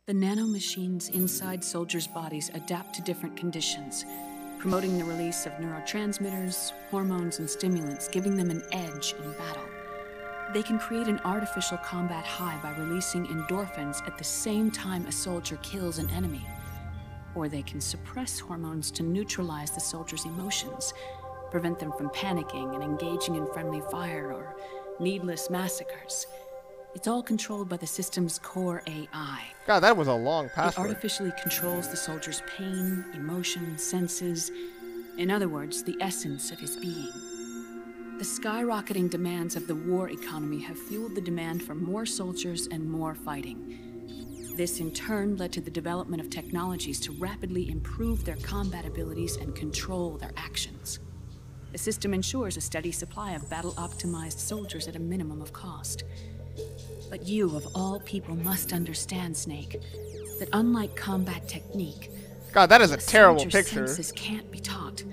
The nanomachines inside soldiers' bodies adapt to different conditions, promoting the release of neurotransmitters, hormones, and stimulants, giving them an edge in battle. They can create an artificial combat high by releasing endorphins at the same time a soldier kills an enemy. Or they can suppress hormones to neutralize the soldier's emotions, prevent them from panicking and engaging in friendly fire or needless massacres. It's all controlled by the system's core AI. God, that was a long password. It artificially controls the soldier's pain, emotion, senses. In other words, the essence of his being. The skyrocketing demands of the war economy have fueled the demand for more soldiers and more fighting. This in turn led to the development of technologies to rapidly improve their combat abilities and control their actions. The system ensures a steady supply of battle-optimized soldiers at a minimum of cost. But you, of all people, must understand, Snake, that unlike combat technique, God, that is a terrible picture. Senses can't be taught.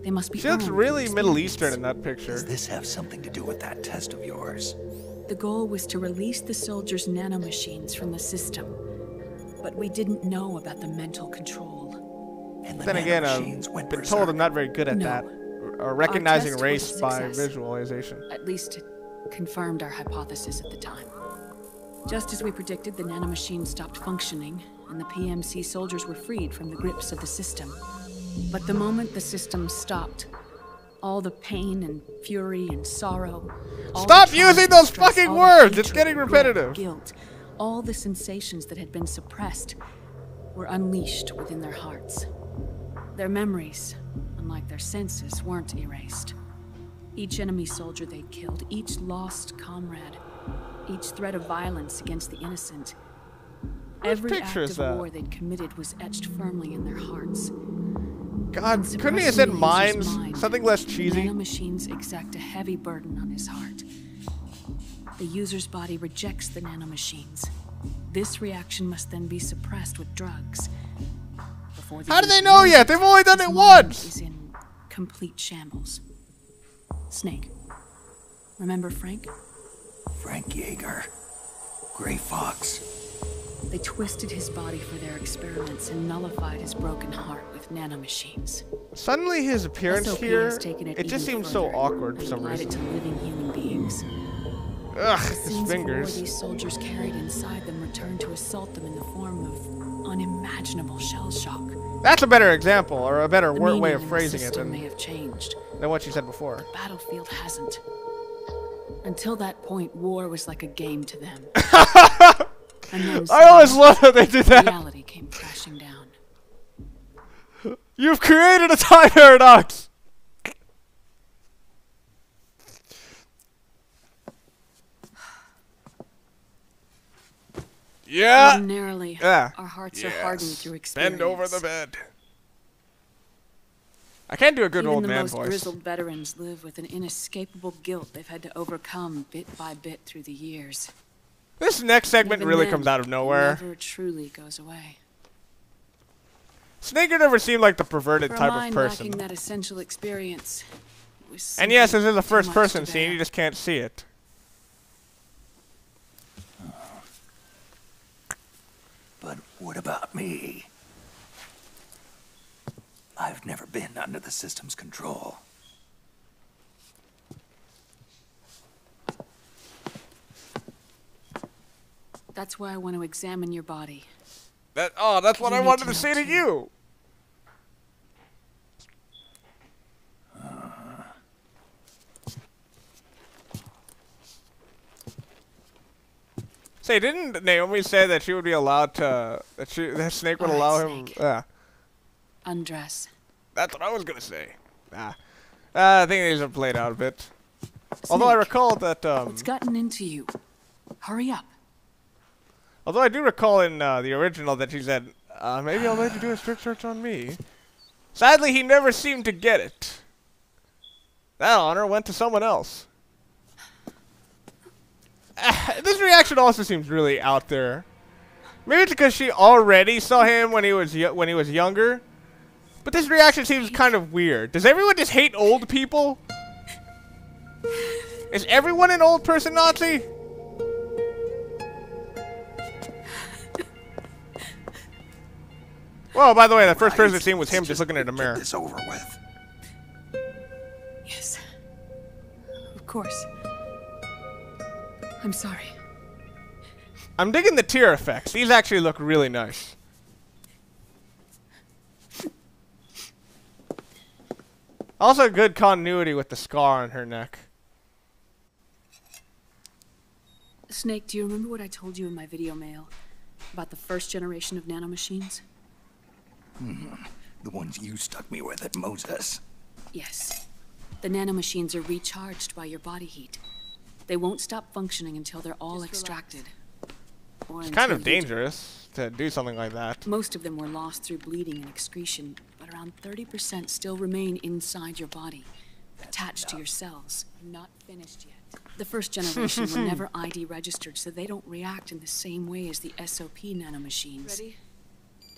They must be. She looks really Middle Eastern in that picture. Does this have something to do with that test of yours? The goal was to release the soldiers' nanomachines from the system, but we didn't know about the mental control. And the Then again, nanomachines I've went been berserk. told I'm not very good at that. Or recognizing test race was a by success. visualization. At least it confirmed our hypothesis at the time. Just as we predicted, the nanomachines stopped functioning, and the PMC soldiers were freed from the grips of the system. But the moment the system stopped, all the pain and fury and sorrow... Stop using those fucking words! It's getting repetitive. Guilt, all the sensations that had been suppressed were unleashed within their hearts. Their memories, unlike their senses, weren't erased. Each enemy soldier they'd killed, each lost comrade, each threat of violence against the innocent, every act of war they'd committed was etched firmly in their hearts. God, couldn't he have said minds? Something less cheesy? Nanomachines exact a heavy burden on his heart. The user's body rejects the nanomachines. This reaction must then be suppressed with drugs. How do they know yet? They've only done it once! Is in complete shambles. Snake. Remember Frank? Frank Yeager. Gray Fox. They twisted his body for their experiments and nullified his broken heart with nanomachines. Suddenly his appearance SOP here, has taken it just seems so further awkward for and some applied reason. it to living human beings. Ugh, The his scenes of war fingers. these soldiers carried inside them returned to assault them in the form of unimaginable shell shock. That's a better example, or a better The way meaning of in phrasing the it system than, may have changed. than what you said before. The battlefield hasn't. Until that point, war was like a game to them. And then I always love how they did that. reality came crashing down. You've created a time paradox! Yeah! Ordinarily, Yeah. our hearts are hardened through Yes. experience. Bend over the bed. I can't do a good Even old the man most voice. grizzled veterans live with an inescapable guilt they've had to overcome bit by bit through the years. This next segment Even really then, comes out of it nowhere. never truly goes away. Snaker never seemed like the perverted For a type of mind person. lacking that essential experience, it was And yes, this simply is a too first much person to scene, bear. you just can't see it. But what about me? I've never been under the system's control. That's why I want to examine your body. That's what You I need wanted to to say know, to too. you. Say, didn't Naomi say that she would be allowed to, that Snake would All right, allow him? Snake. Yeah, Undress. that's what I was gonna say. I think these are played out a bit. Although I Snake, recall that, what's gotten into you? Hurry up. although I do recall in the original that she said, maybe I'll let you do a strip search on me. Sadly, he never seemed to get it. That honor went to someone else. This reaction also seems really out there. Maybe it's because she already saw him when he was younger. But this reaction seems kind of weird. Does everyone just hate old people? Is everyone an old person Nazi? Well, by the way, the first person scene was him just looking at a mirror. Get this over with. Yes. Of course. I'm sorry. I'm digging the tear effects. These actually look really nice. Also, good continuity with the scar on her neck. Snake, do you remember what I told you in my video mail about the first generation of nanomachines? The ones you stuck me with at Moses. Yes. The nanomachines are recharged by your body heat. They won't stop functioning until they're all extracted. Or It's kind of dangerous to do something like that. Most of them were lost through bleeding and excretion, but around 30% still remain inside your body, attached to your cells. Not finished yet. The first generation were never ID registered, so they don't react in the same way as the SOP nanomachines. Ready?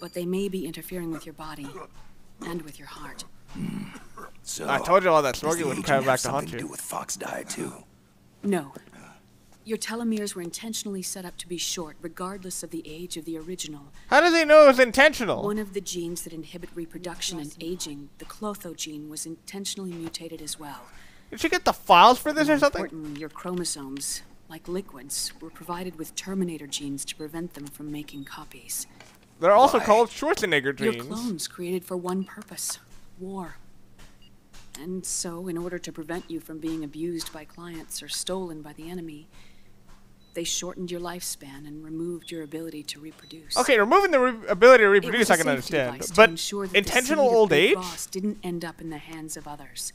But they may be interfering with your body and with your heart. So I told you all that does Smokey the would agent come have back to something haunt to do you. with Fox die too? No. Your telomeres were intentionally set up to be short, regardless of the age of the original. How does he know it was intentional? One of the genes that inhibit reproduction and aging, the clotho gene, was intentionally mutated as well. Did she get the files for this More or something? importantly, your chromosomes, like liquids, were provided with terminator genes to prevent them from making copies. They're also Why? called Schwarzenegger Your genes. clones created for one purpose: war. And so, in order to prevent you from being abused by clients or stolen by the enemy, they shortened your lifespan and removed your ability to reproduce. Okay, removing the ability to It reproduce was a I can safety understand. device to But ensure that the intentional seed of old Big age? Boss didn't end up in the hands of others.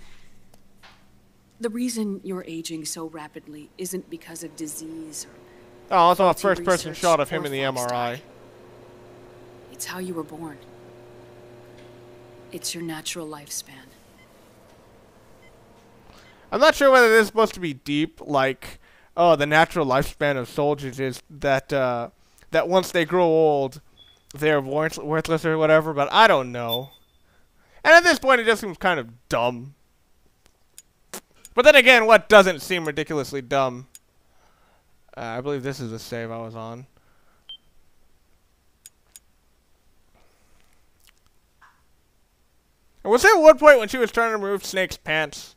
The reason you're aging so rapidly isn't because of disease or Oh, also a faulty first-person research shot of him or in the Fox MRI. die. It's how you were born. It's your natural lifespan. I'm not sure whether this is supposed to be deep, like, oh, the natural lifespan of soldiers is that that once they grow old, they're worthless or whatever, but I don't know. And at this point, it just seems kind of dumb. But then again, what doesn't seem ridiculously dumb? I believe this is the save I was on. And was there one point when she was trying to remove Snake's pants?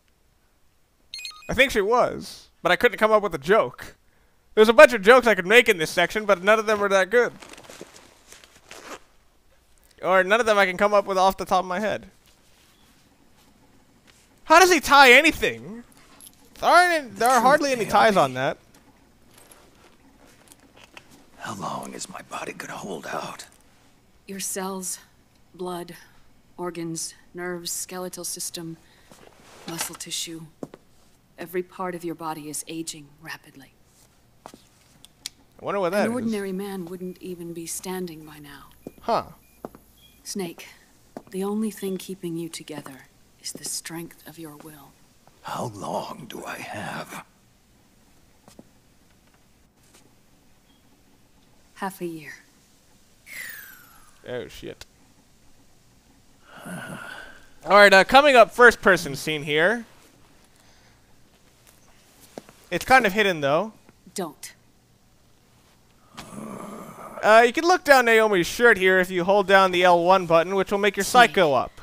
I think she was, but I couldn't come up with a joke. There's a bunch of jokes I could make in this section, but none of them are that good. Or none of them I can come up with off the top of my head. How does he tie anything? There are hardly any ties on that. How long is my body gonna hold out? Your cells, blood, organs, nerves, skeletal system, muscle tissue. Every part of your body is aging rapidly. I wonder what that An is. ordinary man wouldn't even be standing by now. Huh. Snake, the only thing keeping you together is the strength of your will. How long do I have? Half a year. Oh, shit. Alright, coming up, first person scene here. It's kind of hidden, though. Don't. You can look down Naomi's shirt here if you hold down the L1 button, which will make your sight go up.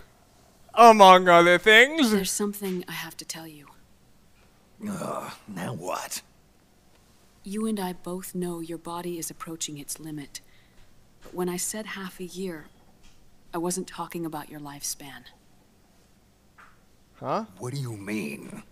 Among other things. There's something I have to tell you. Now what? You and I both know your body is approaching its limit. But when I said half a year, I wasn't talking about your lifespan. Huh? What do you mean?